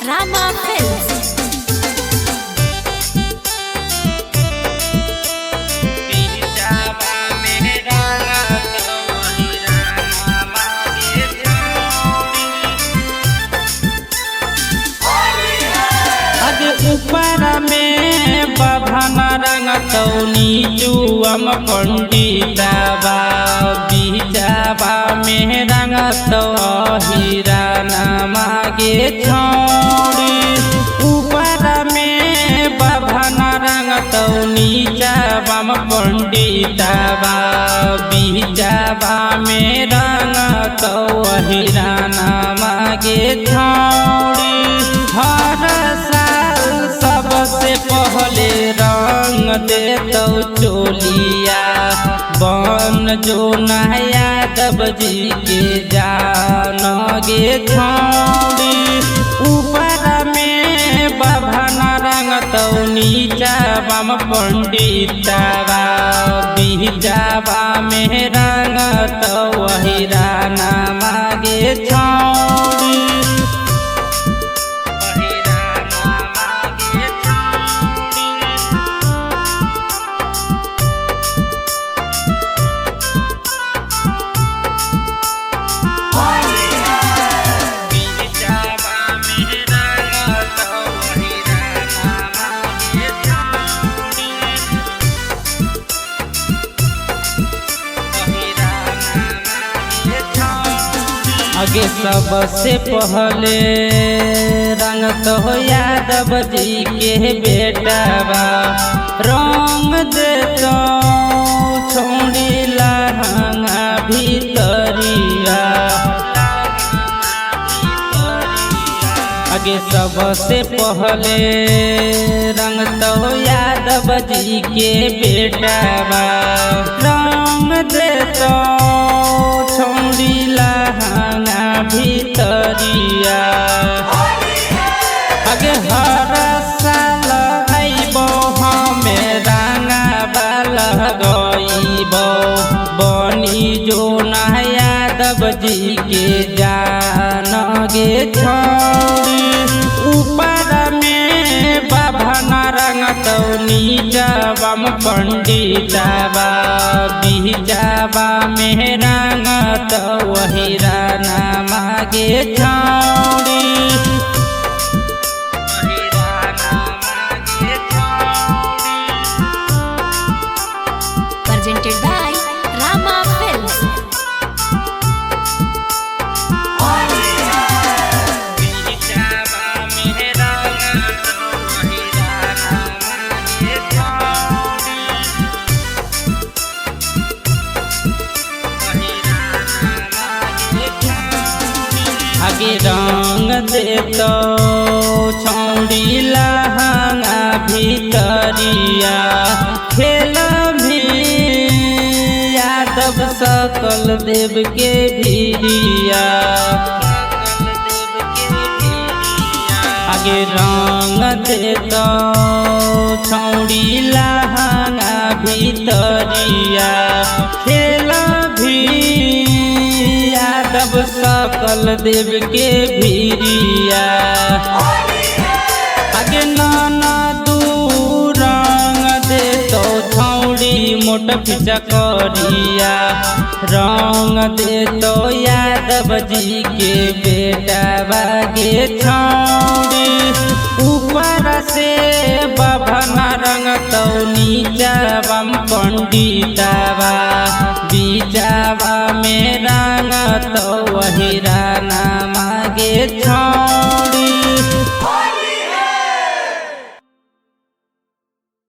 Rama Films। ऊपर में बभन रंग तौनी जुअम पंडितबा बीजाबा में रंग तो हीरा मागे छोड़ी। ऊपर में बभन रंग तौनी जाबम पंडितबा बीजाबा में रंग तो हीरा मागे छोड़ी। हर सबसे पहले रंग दे तो चोलिया बन जो नया दब जी के जान गे छोड़ी। ऊपर में बभन रंग तो नीचा बम पंडितबा बीजाबा में रंग तो हीरा मागे छोड़ी। आगे सबसे पहले रंग तो यादव जी के बेटवा रंग दे तो छोड़ी लहंगा भीतरिया। आगे सबसे पहले रंग तो यादव जी के बेटवा रंग दे तो छोड़ी लहंगा भीतरिया। आगे हर साल आइबो हमें रंगबा लगइबो बनी जो नया यादव जी के जान गे छोड़ी। ऊपर में बभन रंग तो नीचबम पंडितबा बीजाबा में रंग तो हीरा मागे छोड़ी। Presented by Rama Films। आगे रंग दे तो छौड़ी लहंगा भीतरिया खेल भी यादव सकल देव के भीरिया। आगे रंग दे तो छौड़ी लहंगा भीतरिया खेल भी यादव सकल देव के भीरिया। आगे नाना दू रंग दे तो छौड़ी मोट पिचकरिया रंग दे तो यादव जी के बेटवा गे छोड़ी। ऊपर से बभन रंग तो नीचबम पंडितबा बीजाबा में रंग तो हीरा मागे छोड़ी।